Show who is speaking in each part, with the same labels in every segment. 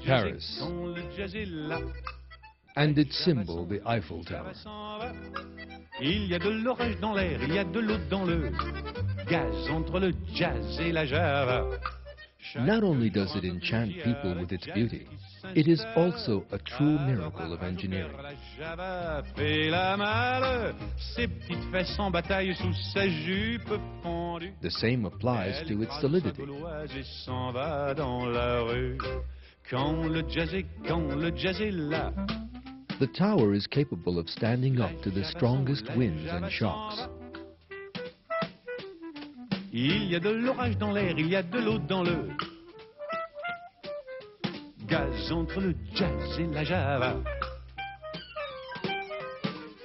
Speaker 1: Paris, and its symbol, the Eiffel Tower.
Speaker 2: Il y a de l'orage dans l'air, il y a de l'eau dans le gaz entre le jazz et la java.
Speaker 1: Not only does it enchant people with its beauty, it is also a true miracle of engineering. The same applies to its solidity. The tower is capable of standing up to the strongest winds and shocks.
Speaker 2: Il y a de l'orage dans l'air, il y a de l'eau dans le gaz entre le jazz et la java.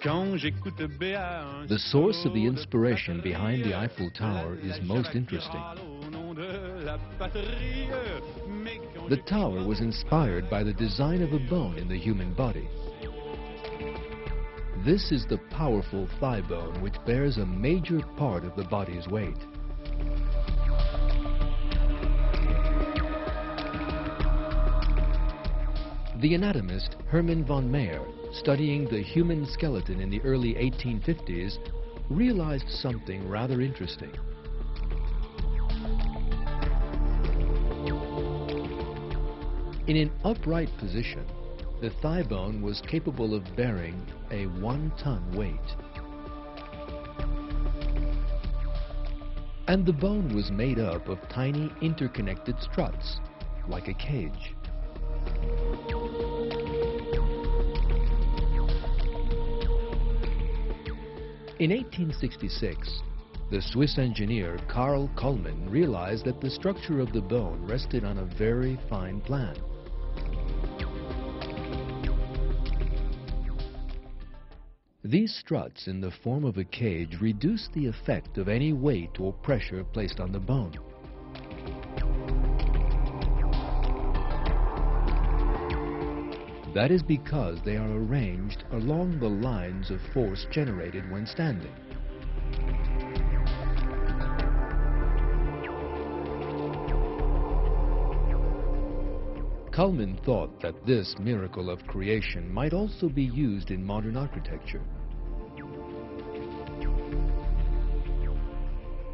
Speaker 2: Quand j'écoute Béa,
Speaker 1: the source of the inspiration behind the Eiffel Tower is most interesting. The tower was inspired by the design of a bone in the human body. This is the powerful thigh bone, which bears a major part of the body's weight. The anatomist Hermann von Meyer, studying the human skeleton in the early 1850s, realized something rather interesting. In an upright position, the thigh bone was capable of bearing a 1-ton weight. And the bone was made up of tiny interconnected struts, like a cage. In 1866, the Swiss engineer Carl Kuhlmann realized that the structure of the bone rested on a very fine plan. These struts in the form of a cage reduce the effect of any weight or pressure placed on the bone. That is because they are arranged along the lines of force generated when standing. Kuhlmann thought that this miracle of creation might also be used in modern architecture.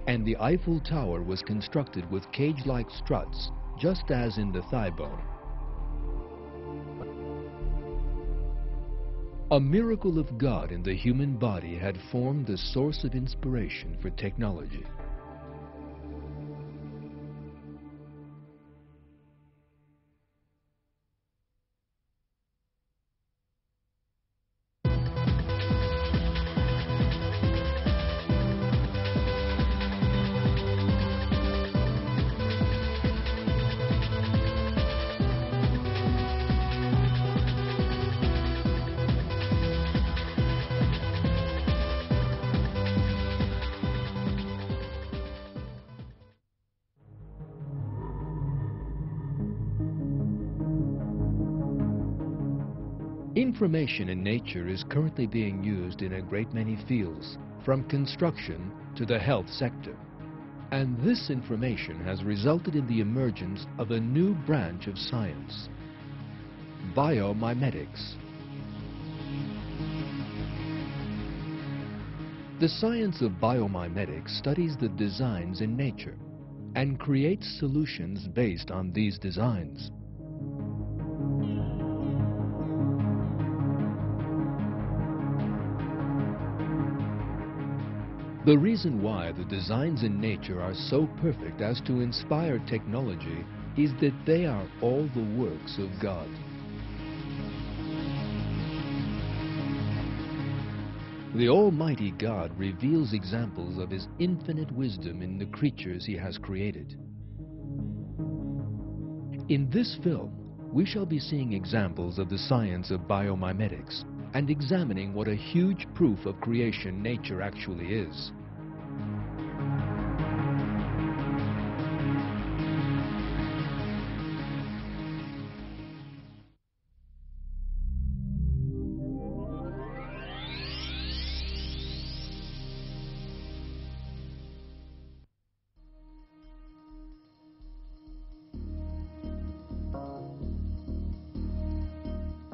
Speaker 1: And the Eiffel Tower was constructed with cage-like struts, just as in the thigh bone. A miracle of God in the human body had formed the source of inspiration for technology. Information in nature is currently being used in a great many fields, from construction to the health sector. And this information has resulted in the emergence of a new branch of science, biomimetics. The science of biomimetics studies the designs in nature and creates solutions based on these designs. The reason why the designs in nature are so perfect as to inspire technology is that they are all the works of God. The Almighty God reveals examples of His infinite wisdom in the creatures He has created. In this film, we shall be seeing examples of the science of biomimetics and examining what a huge proof of creation nature actually is.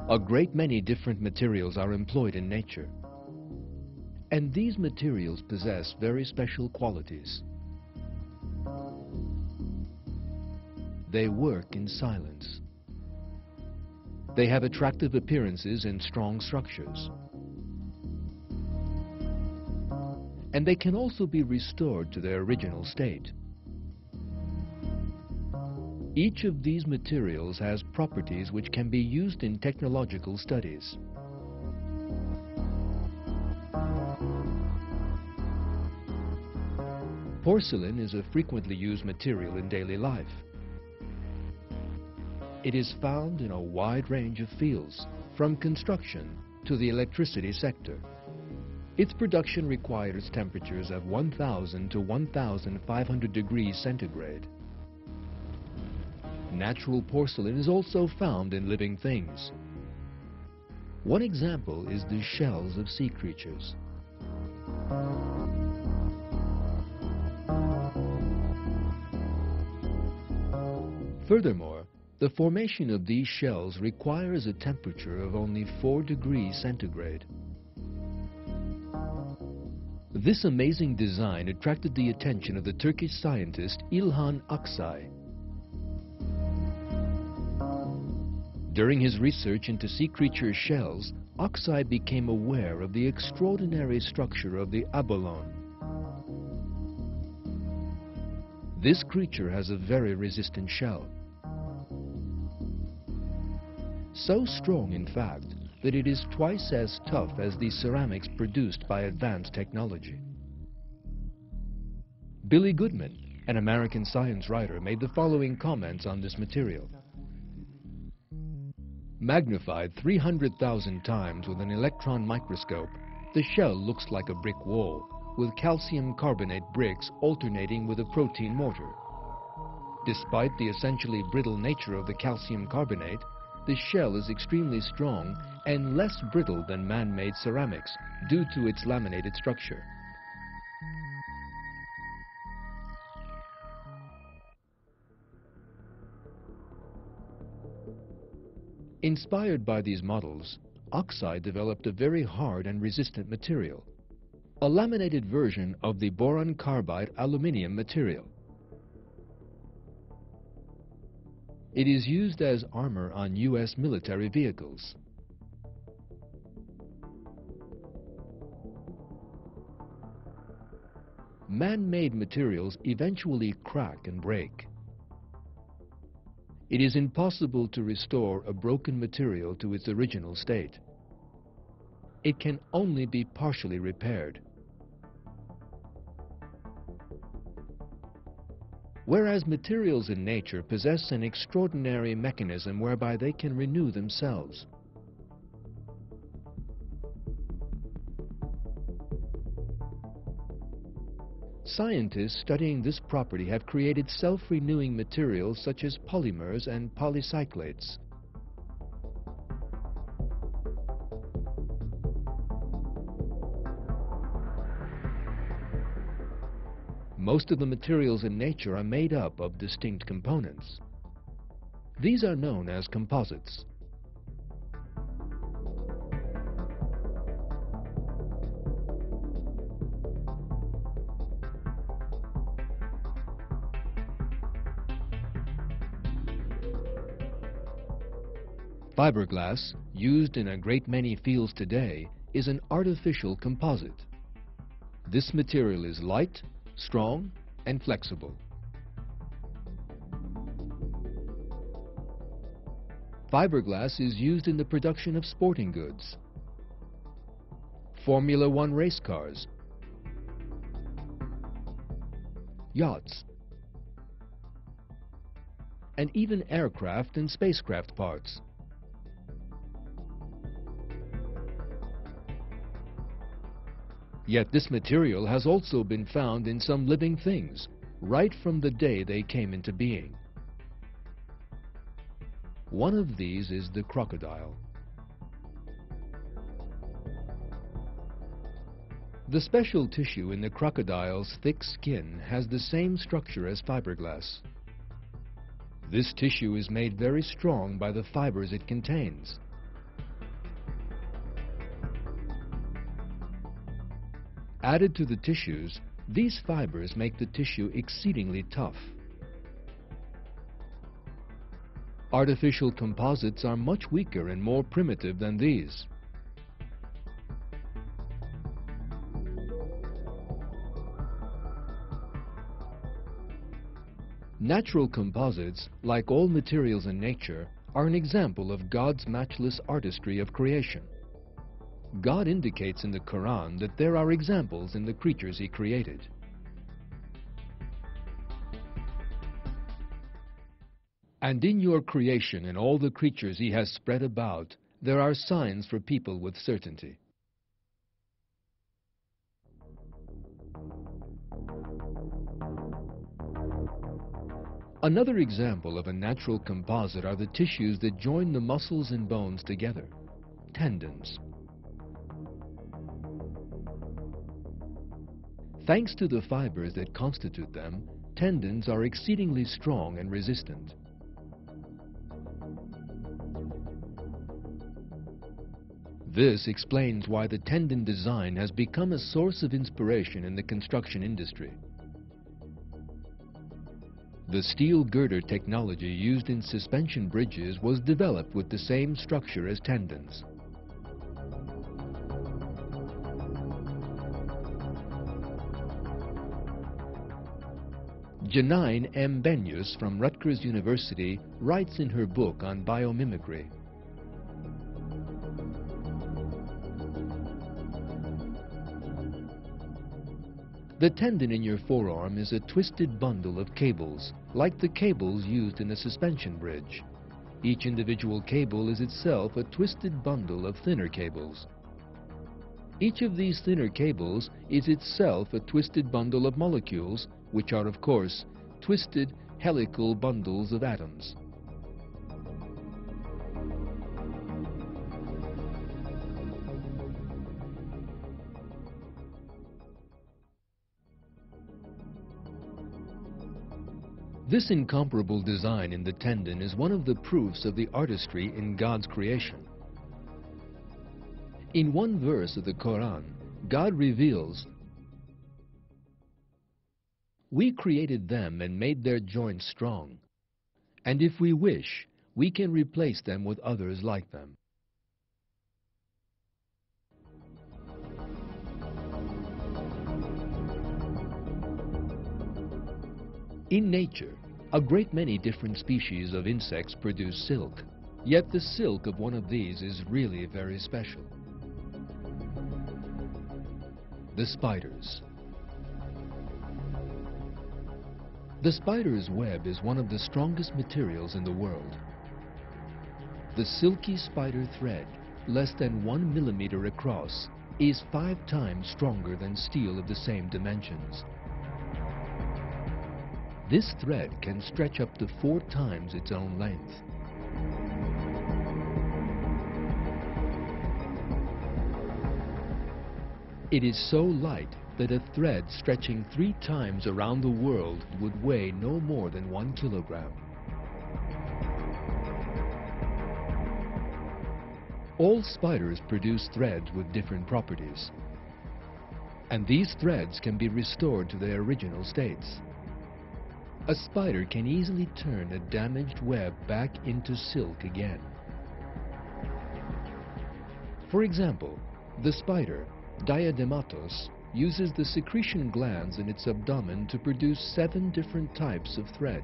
Speaker 1: A great many different materials are employed in nature, and these materials possess very special qualities. They work in silence. They have attractive appearances and strong structures. And they can also be restored to their original state. Each of these materials has properties which can be used in technological studies. Porcelain is a frequently used material in daily life. It is found in a wide range of fields, from construction to the electricity sector. Its production requires temperatures of 1,000 to 1,500 degrees centigrade. Natural porcelain is also found in living things. One example is the shells of sea creatures. Furthermore, the formation of these shells requires a temperature of only 4 degrees centigrade. This amazing design attracted the attention of the Turkish scientist İlhan Aksay. During his research into sea creature shells, Aksay became aware of the extraordinary structure of the abalone. This creature has a very resistant shell. So strong, in fact, that it is twice as tough as the ceramics produced by advanced technology. Billy Goodman, an American science writer, made the following comments on this material. Magnified 300,000 times with an electron microscope, the shell looks like a brick wall, with calcium carbonate bricks alternating with a protein mortar. Despite the essentially brittle nature of the calcium carbonate, the shell is extremely strong and less brittle than man-made ceramics due to its laminated structure. Inspired by these models, Aksay developed a very hard and resistant material, a laminated version of the boron carbide aluminium material. It is used as armor on U.S. military vehicles. Man-made materials eventually crack and break. It is impossible to restore a broken material to its original state. It can only be partially repaired. Whereas materials in nature possess an extraordinary mechanism whereby they can renew themselves. Scientists studying this property have created self-renewing materials such as polymers and polycyclates. Most of the materials in nature are made up of distinct components. These are known as composites. Fiberglass, used in a great many fields today, is an artificial composite. This material is light, strong, and flexible. Fiberglass is used in the production of sporting goods, Formula One race cars, yachts, and even aircraft and spacecraft parts. Yet this material has also been found in some living things, right from the day they came into being. One of these is the crocodile. The special tissue in the crocodile's thick skin has the same structure as fiberglass. This tissue is made very strong by the fibers it contains. Added to the tissues, these fibers make the tissue exceedingly tough. Artificial composites are much weaker and more primitive than these. Natural composites, like all materials in nature, are an example of God's matchless artistry of creation. God indicates in the Quran that there are examples in the creatures He created. And in your creation and all the creatures He has spread about, there are signs for people with certainty. Another example of a natural composite are the tissues that join the muscles and bones together, tendons. Thanks to the fibers that constitute them, tendons are exceedingly strong and resistant. This explains why the tendon design has become a source of inspiration in the construction industry. The steel girder technology used in suspension bridges was developed with the same structure as tendons. Janine M. Benyus from Rutgers University writes in her book on biomimicry, "The tendon in your forearm is a twisted bundle of cables, like the cables used in a suspension bridge. Each individual cable is itself a twisted bundle of thinner cables. Each of these thinner cables is itself a twisted bundle of molecules, which are, of course, twisted helical bundles of atoms." This incomparable design in the tendon is one of the proofs of the artistry in God's creation. In one verse of the Quran, God reveals, "We created them and made their joints strong, and if we wish, we can replace them with others like them." In nature, a great many different species of insects produce silk, yet the silk of one of these is really very special. The spiders. The spider's web is one of the strongest materials in the world. The silky spider thread, less than 1 millimeter across, is 5 times stronger than steel of the same dimensions. This thread can stretch up to 4 times its own length. It is so light that a thread stretching 3 times around the world would weigh no more than 1 kilogram. All spiders produce threads with different properties, and these threads can be restored to their original states. A spider can easily turn a damaged web back into silk again. For example, the spider, Diadematos, uses the secretion glands in its abdomen to produce 7 different types of thread.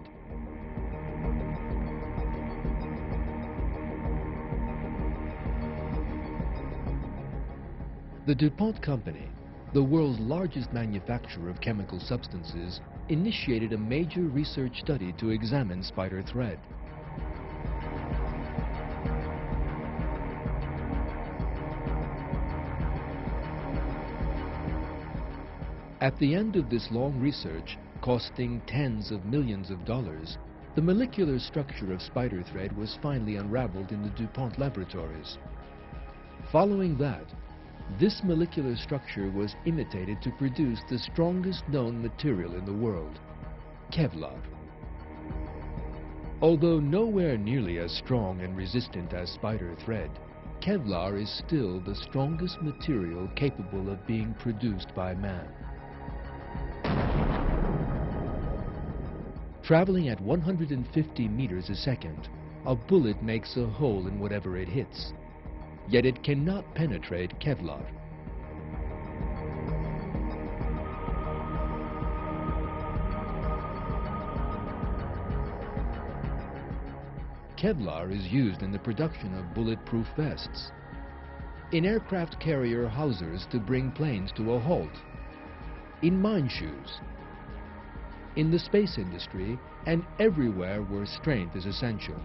Speaker 1: The DuPont Company, the world's largest manufacturer of chemical substances, initiated a major research study to examine spider thread. At the end of this long research, costing tens of millions of dollars, the molecular structure of spider thread was finally unraveled in the DuPont laboratories. Following that, this molecular structure was imitated to produce the strongest known material in the world, Kevlar. Although nowhere nearly as strong and resistant as spider thread, Kevlar is still the strongest material capable of being produced by man. Traveling at 150 meters a second, a bullet makes a hole in whatever it hits, yet it cannot penetrate Kevlar. Kevlar is used in the production of bulletproof vests, in aircraft carrier hawsers to bring planes to a halt, in mine shoes, in the space industry, and everywhere where strength is essential.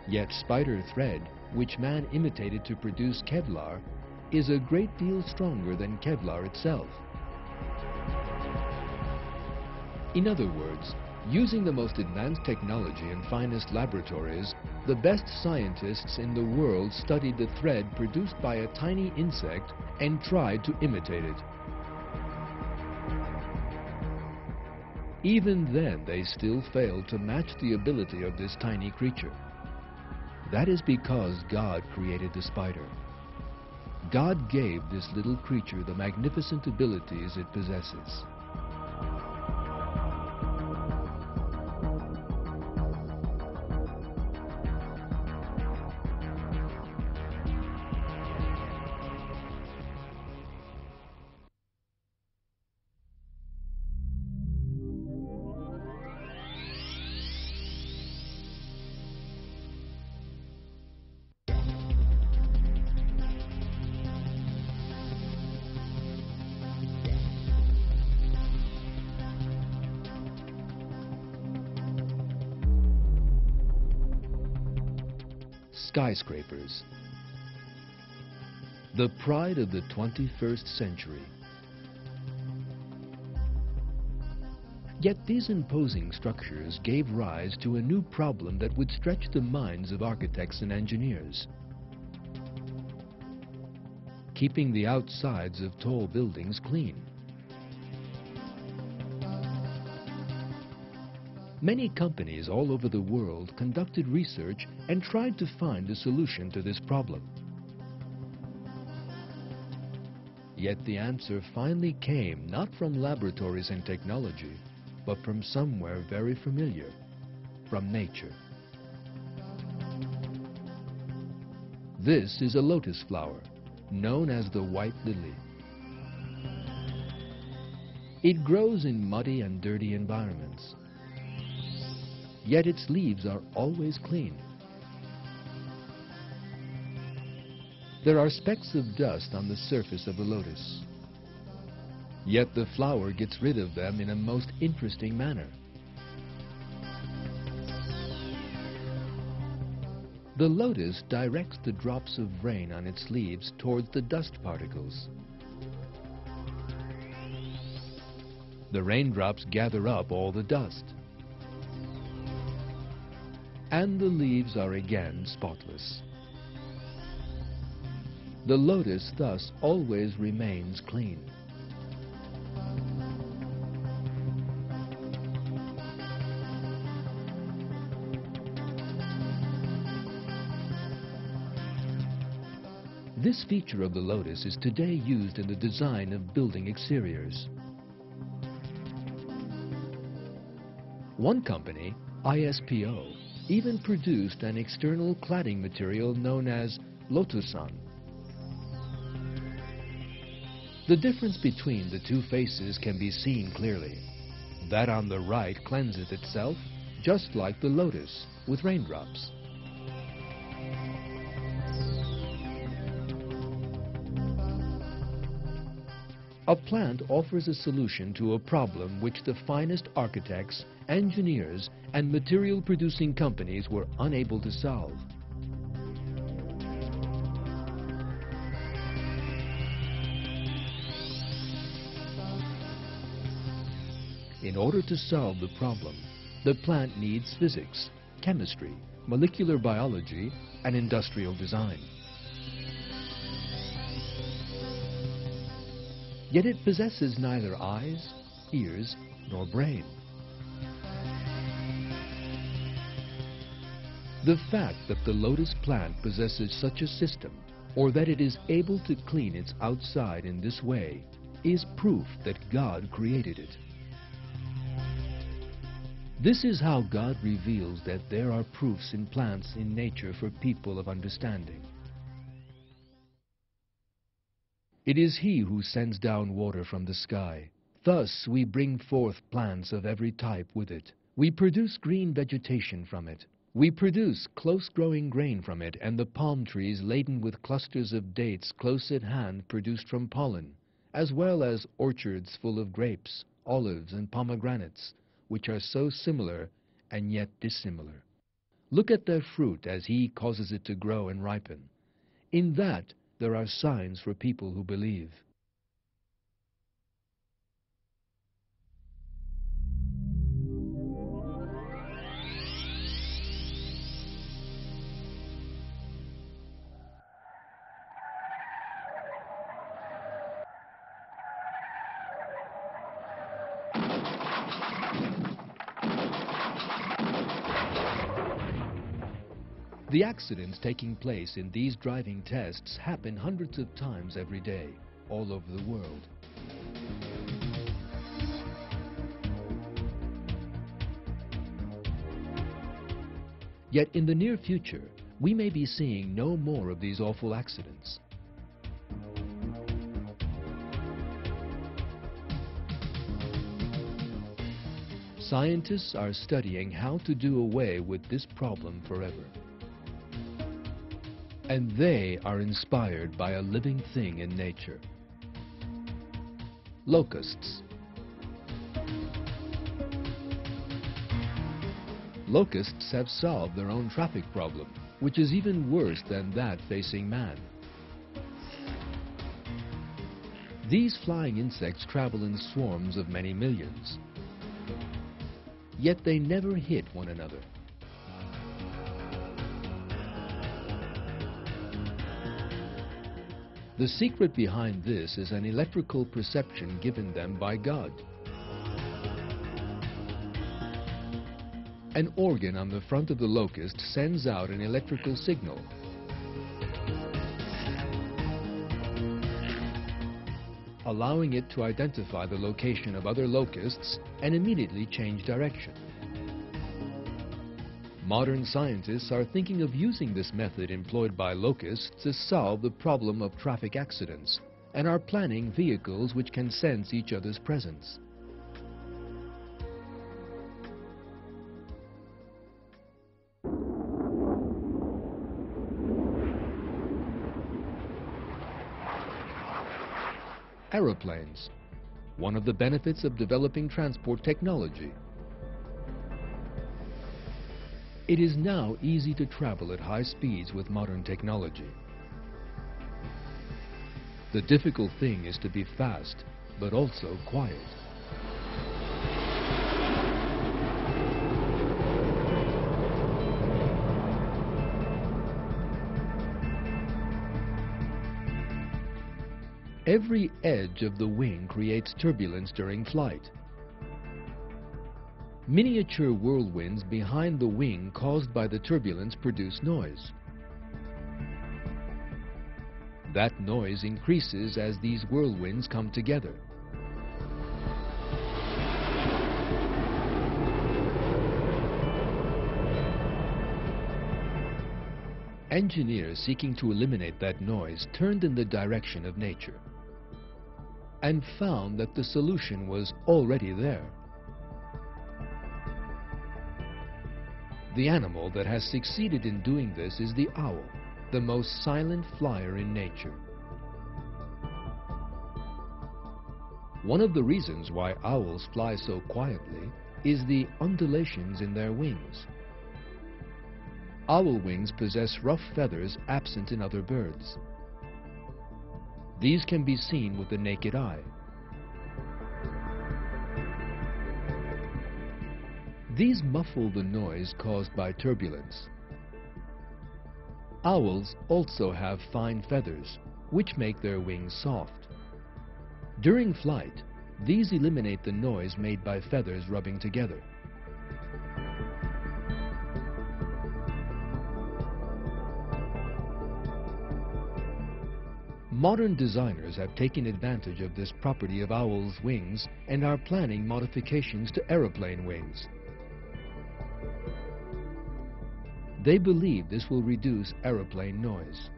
Speaker 1: Yet spider thread, which man imitated to produce Kevlar, is a great deal stronger than Kevlar itself. In other words, using the most advanced technology and finest laboratories, the best scientists in the world studied the thread produced by a tiny insect and tried to imitate it. Even then, they still failed to match the ability of this tiny creature. That is because God created the spider. God gave this little creature the magnificent abilities it possesses. Skyscrapers, the pride of the 21st century. Yet these imposing structures gave rise to a new problem that would stretch the minds of architects and engineers. Keeping the outsides of tall buildings clean. Many companies all over the world conducted research and tried to find a solution to this problem. Yet the answer finally came not from laboratories and technology, but from somewhere very familiar, from nature. This is a lotus flower, known as the white lily. It grows in muddy and dirty environments. Yet its leaves are always clean. There are specks of dust on the surface of the lotus. Yet the flower gets rid of them in a most interesting manner. The lotus directs the drops of rain on its leaves towards the dust particles. The raindrops gather up all the dust, and the leaves are again spotless. The lotus thus always remains clean. This feature of the lotus is today used in the design of building exteriors. One company, ISPO, even produced an external cladding material known as Lotusan. The difference between the two faces can be seen clearly. That on the right cleanses itself, just like the lotus, with raindrops. A plant offers a solution to a problem which the finest architects, engineers, and material-producing companies were unable to solve. In order to solve the problem, the plant needs physics, chemistry, molecular biology, and industrial design. Yet it possesses neither eyes, ears, nor brain. The fact that the lotus plant possesses such a system, or that it is able to clean its outside in this way, is proof that God created it. This is how God reveals that there are proofs in plants in nature for people of understanding. It is He who sends down water from the sky. Thus we bring forth plants of every type with it. We produce green vegetation from it. We produce close-growing grain from it, and the palm trees laden with clusters of dates close at hand produced from pollen, as well as orchards full of grapes, olives, and pomegranates, which are so similar and yet dissimilar. Look at their fruit as He causes it to grow and ripen. In that there are signs for people who believe. The accidents taking place in these driving tests happen hundreds of times every day, all over the world. Yet in the near future, we may be seeing no more of these awful accidents. Scientists are studying how to do away with this problem forever. And they are inspired by a living thing in nature. Locusts. Locusts have solved their own traffic problem, which is even worse than that facing man. These flying insects travel in swarms of many millions. Yet they never hit one another. The secret behind this is an electrical perception given them by God. An organ on the front of the locust sends out an electrical signal. Allowing it to identify the location of other locusts and immediately change direction. Modern scientists are thinking of using this method employed by locusts to solve the problem of traffic accidents, and are planning vehicles which can sense each other's presence. Aeroplanes, one of the benefits of developing transport technology. It is now easy to travel at high speeds with modern technology. The difficult thing is to be fast, but also quiet. Every edge of the wing creates turbulence during flight. Miniature whirlwinds behind the wing caused by the turbulence produce noise. That noise increases as these whirlwinds come together. Engineers seeking to eliminate that noise turned in the direction of nature and found that the solution was already there. The animal that has succeeded in doing this is the owl, the most silent flyer in nature. One of the reasons why owls fly so quietly is the undulations in their wings. Owl wings possess rough feathers absent in other birds. These can be seen with the naked eye. These muffle the noise caused by turbulence. Owls also have fine feathers, which make their wings soft. During flight, these eliminate the noise made by feathers rubbing together. Modern designers have taken advantage of this property of owls' wings and are planning modifications to aeroplane wings. They believe this will reduce aeroplane noise.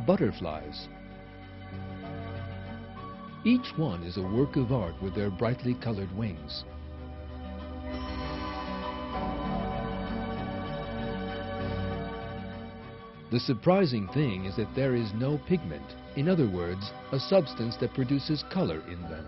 Speaker 1: Butterflies. Each one is a work of art with their brightly colored wings. The surprising thing is that there is no pigment, in other words, a substance that produces color in them.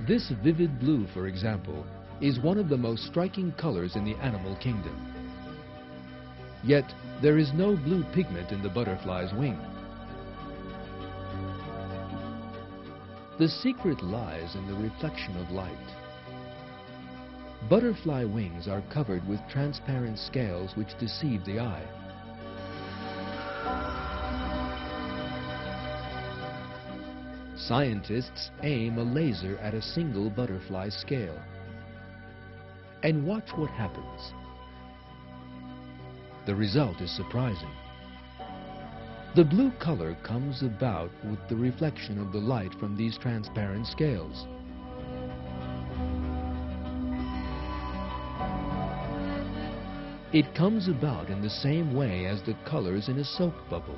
Speaker 1: This vivid blue, for example, is one of the most striking colors in the animal kingdom. Yet, there is no blue pigment in the butterfly's wing. The secret lies in the reflection of light. Butterfly wings are covered with transparent scales which deceive the eye. Scientists aim a laser at a single butterfly scale. And watch what happens. The result is surprising. The blue color comes about with the reflection of the light from these transparent scales. It comes about in the same way as the colors in a soap bubble.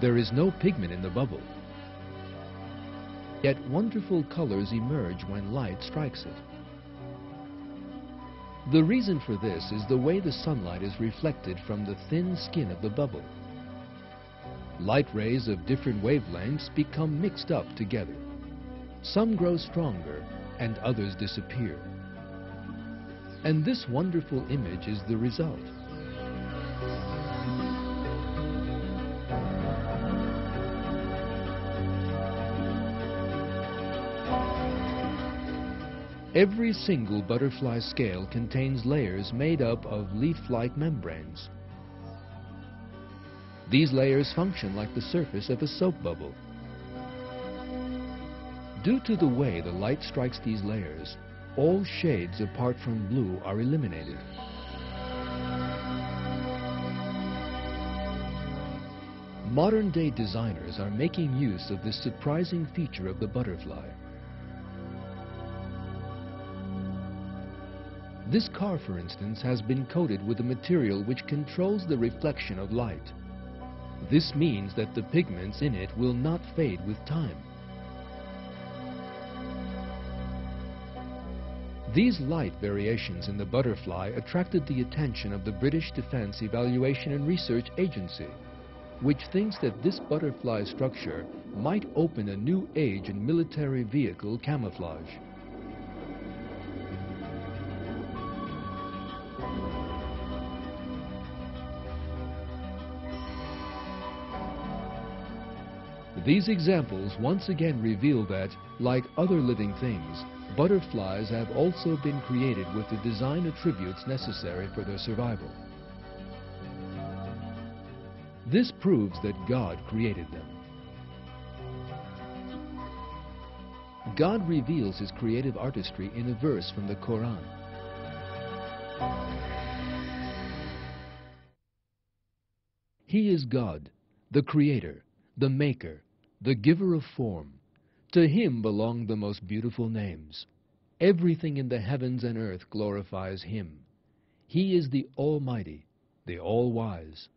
Speaker 1: There is no pigment in the bubble. Yet wonderful colors emerge when light strikes it. The reason for this is the way the sunlight is reflected from the thin skin of the bubble. Light rays of different wavelengths become mixed up together. Some grow stronger and others disappear. And this wonderful image is the result. Every single butterfly scale contains layers made up of leaf-like membranes. These layers function like the surface of a soap bubble. Due to the way the light strikes these layers, all shades apart from blue are eliminated. Modern-day designers are making use of this surprising feature of the butterfly. This car, for instance, has been coated with a material which controls the reflection of light. This means that the pigments in it will not fade with time. These light variations in the butterfly attracted the attention of the British Defence Evaluation and Research Agency, which thinks that this butterfly structure might open a new age in military vehicle camouflage. These examples once again reveal that, like other living things, butterflies have also been created with the design attributes necessary for their survival. This proves that God created them. God reveals His creative artistry in a verse from the Quran. He is God, the Creator, the Maker, the Giver of form. To Him belong the most beautiful names. Everything in the heavens and earth glorifies Him. He is the Almighty, the All-Wise.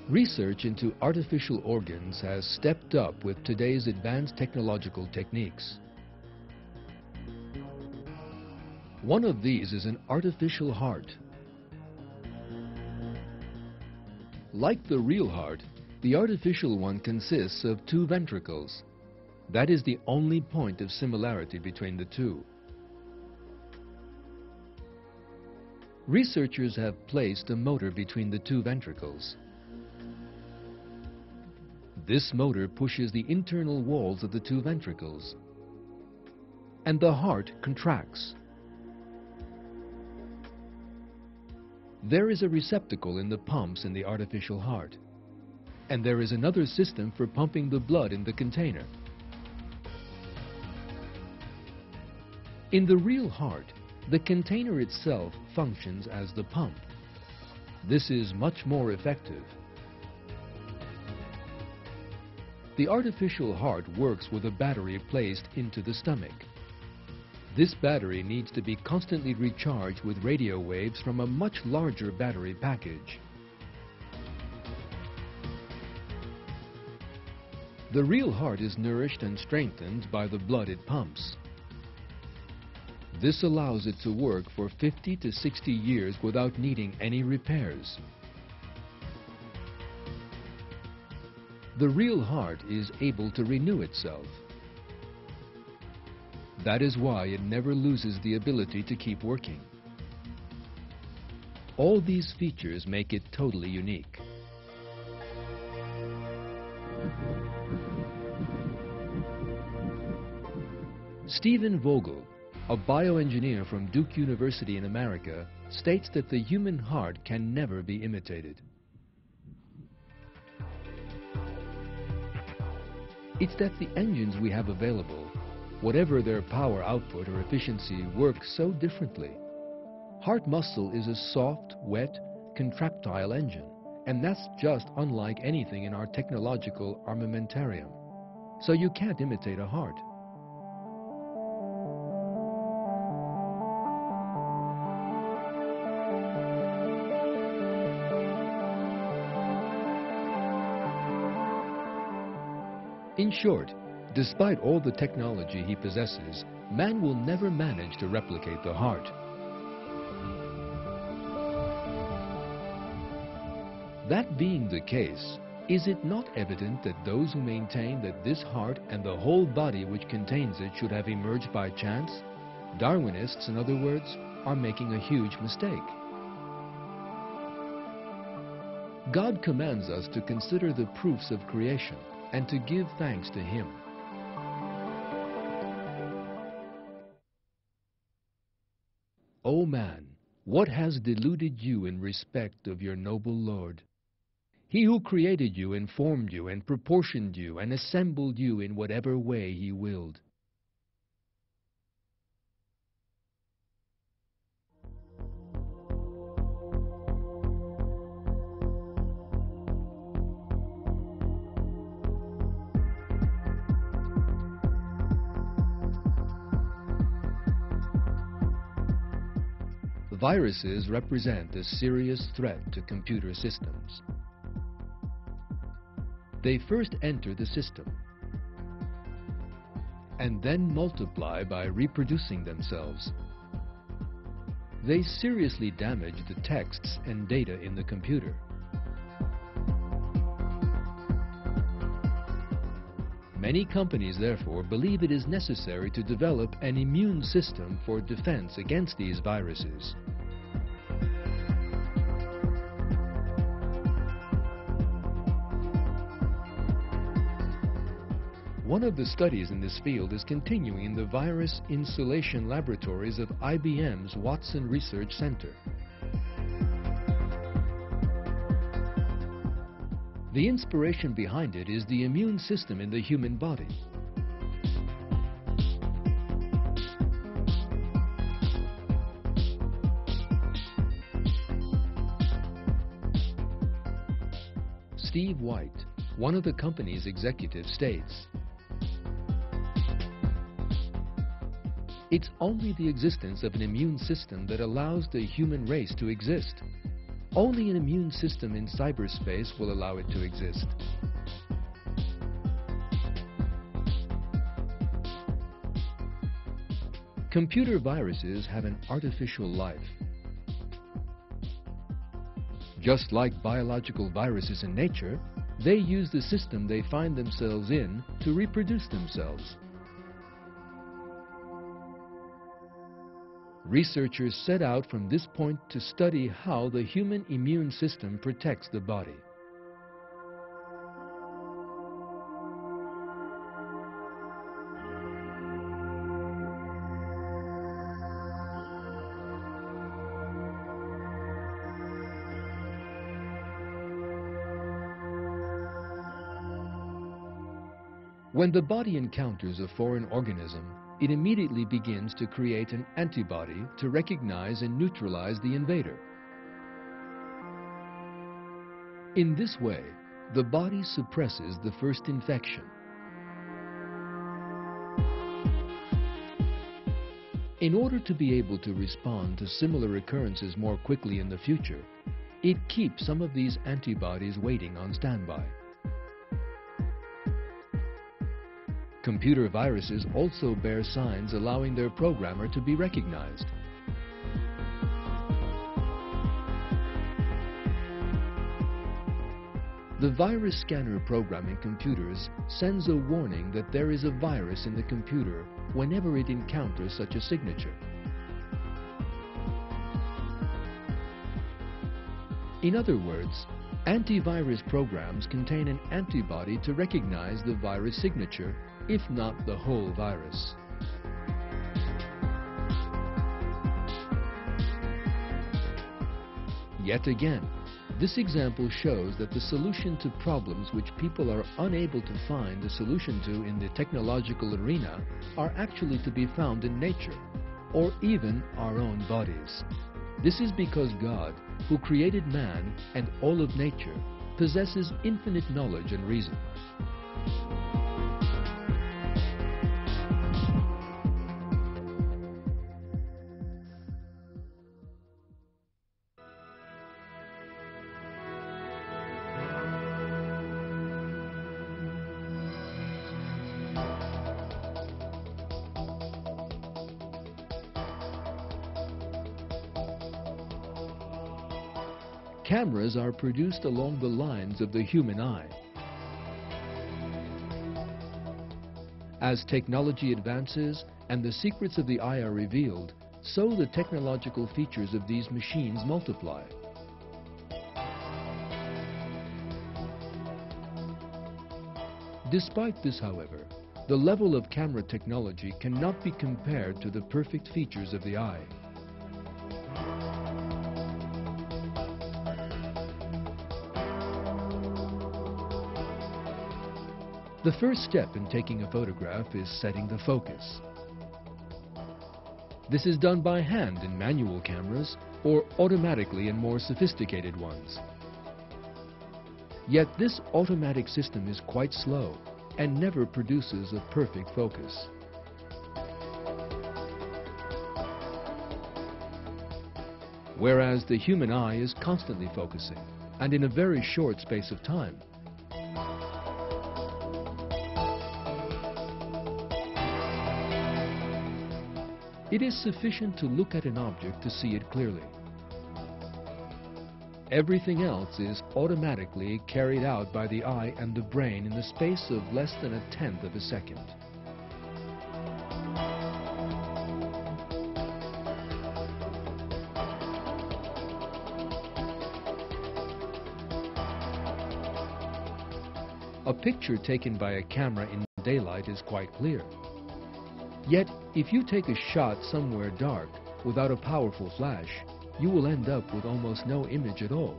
Speaker 1: Research into artificial organs has stepped up with today's advanced technological techniques. One of these is an artificial heart. Like the real heart, the artificial one consists of two ventricles. That is the only point of similarity between the two. Researchers have placed a motor between the two ventricles. This motor pushes the internal walls of the two ventricles, and the heart contracts. There is a receptacle in the pumps in the artificial heart, and there is another system for pumping the blood in the container. In the real heart, the container itself functions as the pump. This is much more effective. The artificial heart works with a battery placed into the stomach. This battery needs to be constantly recharged with radio waves from a much larger battery package. The real heart is nourished and strengthened by the blood it pumps. This allows it to work for 50 to 60 years without needing any repairs. The real heart is able to renew itself. That is why it never loses the ability to keep working. All these features make it totally unique. Stephen Vogel, a bioengineer from Duke University in America, states that the human heart can never be imitated. It's that the engines we have available, whatever their power output or efficiency, work so differently. Heart muscle is a soft, wet, contractile engine, and that's just unlike anything in our technological armamentarium. So you can't imitate a heart. In short, despite all the technology he possesses, man will never manage to replicate the heart. That being the case, is it not evident that those who maintain that this heart and the whole body which contains it should have emerged by chance, Darwinists in other words, are making a huge mistake? God commands us to consider the proofs of creation and to give thanks to Him. O man, what has deluded you in respect of your noble Lord? He who created you and formed you and proportioned you and assembled you in whatever way He willed. Viruses represent a serious threat to computer systems. They first enter the system and then multiply by reproducing themselves. They seriously damage the texts and data in the computer. Many companies, therefore, believe it is necessary to develop an immune system for defense against these viruses. One of the studies in this field is continuing in the virus insulation laboratories of IBM's Watson Research Center. The inspiration behind it is the immune system in the human body. Steve White, one of the company's executives, states, "It's only the existence of an immune system that allows the human race to exist. Only an immune system in cyberspace will allow it to exist. Computer viruses have an artificial life. Just like biological viruses in nature, they use the system they find themselves in to reproduce themselves. Researchers set out from this point to study how the human immune system protects the body. When the body encounters a foreign organism, it immediately begins to create an antibody to recognize and neutralize the invader. In this way, the body suppresses the first infection. In order to be able to respond to similar occurrences more quickly in the future, it keeps some of these antibodies waiting on standby. Computer viruses also bear signs allowing their programmer to be recognized. The virus scanner program in computers sends a warning that there is a virus in the computer whenever it encounters such a signature. In other words, antivirus programs contain an antibody to recognize the virus signature, if not the whole virus. Yet again, this example shows that the solution to problems which people are unable to find a solution to in the technological arena are actually to be found in nature, or even our own bodies. This is because God, who created man and all of nature, possesses infinite knowledge and reason. Cameras are produced along the lines of the human eye. As technology advances and the secrets of the eye are revealed, so the technological features of these machines multiply. Despite this, however, the level of camera technology cannot be compared to the perfect features of the eye. The first step in taking a photograph is setting the focus. This is done by hand in manual cameras or automatically in more sophisticated ones. Yet this automatic system is quite slow and never produces a perfect focus. Whereas the human eye is constantly focusing, and in a very short space of time. It is sufficient to look at an object to see it clearly. Everything else is automatically carried out by the eye and the brain in the space of less than 1/10 of a second. A picture taken by a camera in daylight is quite clear. Yet, if you take a shot somewhere dark without a powerful flash, you will end up with almost no image at all.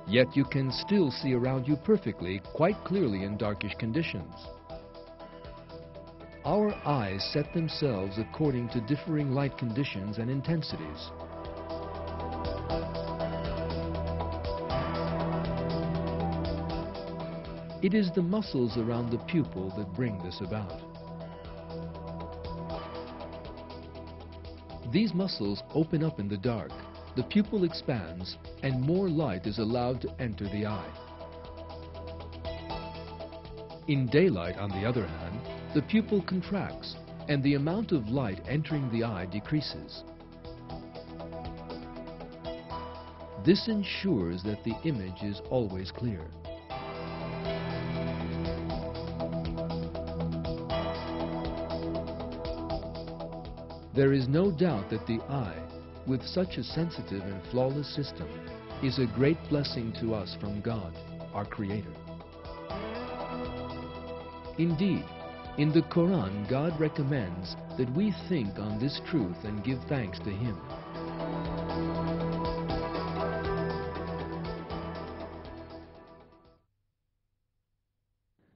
Speaker 1: Yet you can still see around you perfectly, quite clearly in darkish conditions. Our eyes set themselves according to differing light conditions and intensities. It is the muscles around the pupil that bring this about. These muscles open up in the dark, the pupil expands, and more light is allowed to enter the eye. In daylight, on the other hand, the pupil contracts, and the amount of light entering the eye decreases. This ensures that the image is always clear. There is no doubt that the eye, with such a sensitive and flawless system, is a great blessing to us from God, our Creator. Indeed, in the Quran, God recommends that we think on this truth and give thanks to Him.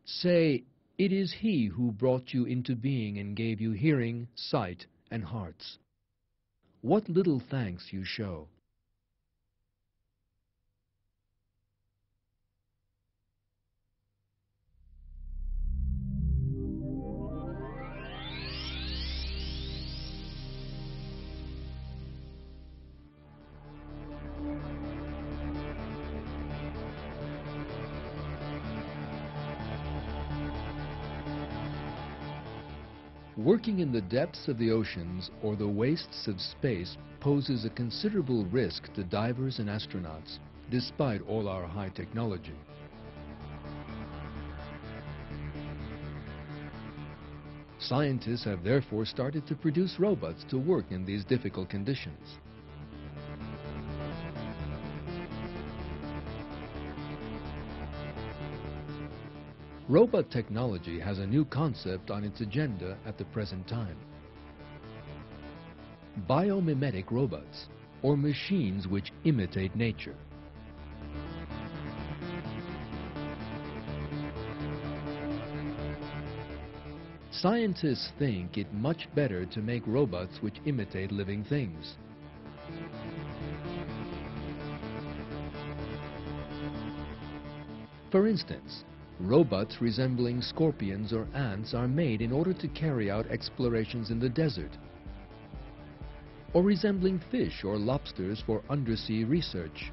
Speaker 1: Say, it is He who brought you into being and gave you hearing, sight, and hearts. What little thanks you show! Working in the depths of the oceans or the wastes of space poses a considerable risk to divers and astronauts, despite all our high technology. Scientists have therefore started to produce robots to work in these difficult conditions. Robot technology has a new concept on its agenda at the present time. Biomimetic robots, or machines which imitate nature. Scientists think it much better to make robots which imitate living things. For instance, robots resembling scorpions or ants are made in order to carry out explorations in the desert, or resembling fish or lobsters for undersea research.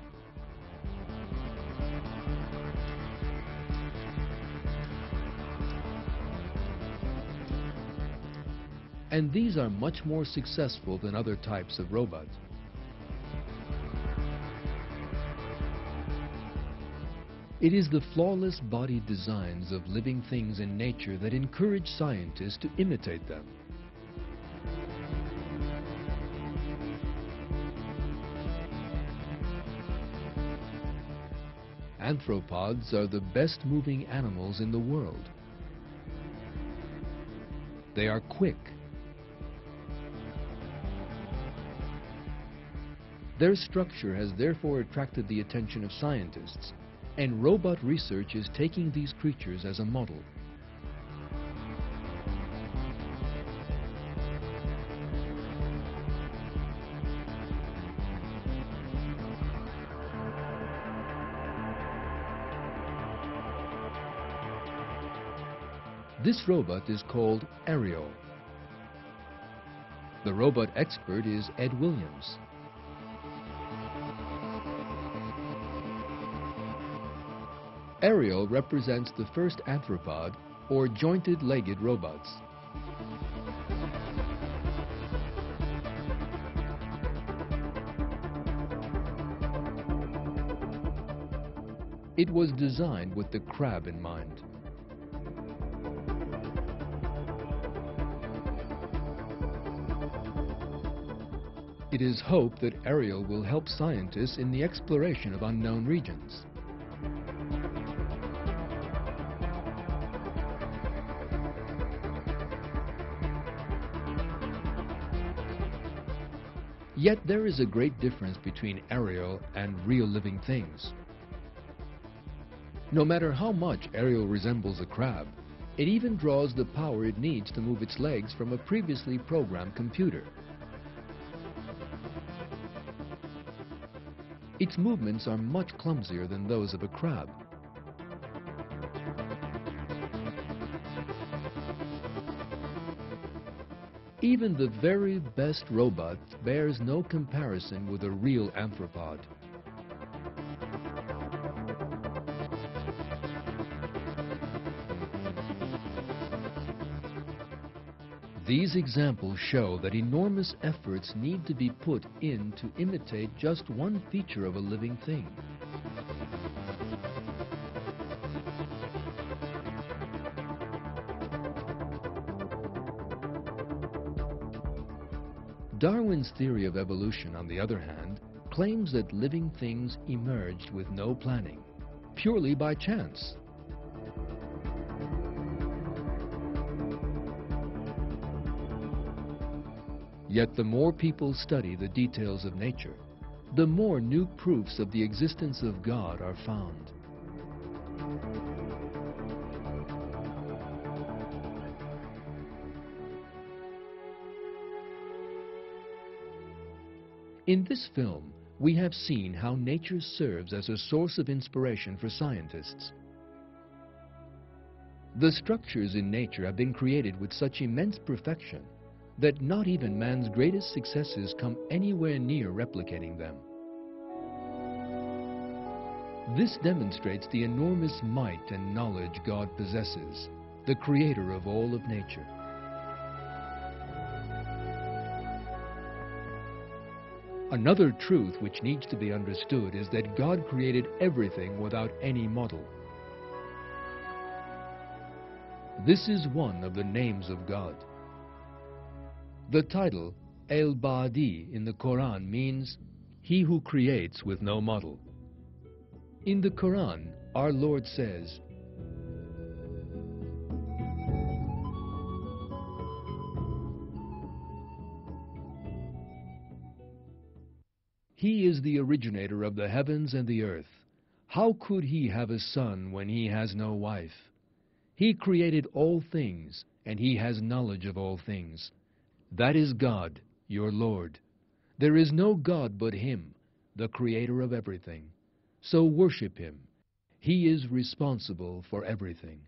Speaker 1: And these are much more successful than other types of robots. It is the flawless body designs of living things in nature that encourage scientists to imitate them. Anthropods are the best moving animals in the world. They are quick. Their structure has therefore attracted the attention of scientists, and robot research is taking these creatures as a model. This robot is called Ariel. The robot expert is Ed Williams. Ariel represents the first anthropod, or jointed-legged robots. It was designed with the crab in mind. It is hoped that Ariel will help scientists in the exploration of unknown regions. Yet there is a great difference between Ariel and real living things. No matter how much Ariel resembles a crab, it even draws the power it needs to move its legs from a previously programmed computer. Its movements are much clumsier than those of a crab. Even the very best robot bears no comparison with a real anthropod. These examples show that enormous efforts need to be put in to imitate just one feature of a living thing. Darwin's theory of evolution, on the other hand, claims that living things emerged with no planning, purely by chance. Yet the more people study the details of nature, the more new proofs of the existence of God are found. In this film, we have seen how nature serves as a source of inspiration for scientists. The structures in nature have been created with such immense perfection that not even man's greatest successes come anywhere near replicating them. This demonstrates the enormous might and knowledge God possesses, the creator of all of nature. Another truth which needs to be understood is that God created everything without any model. This is one of the names of God. The title, El-Badi, in the Quran means, He who creates with no model. In the Quran, our Lord says, He is the originator of the heavens and the earth. How could He have a son when He has no wife? He created all things, and He has knowledge of all things. That is God, your Lord. There is no God but Him, the creator of everything. So worship Him. He is responsible for everything.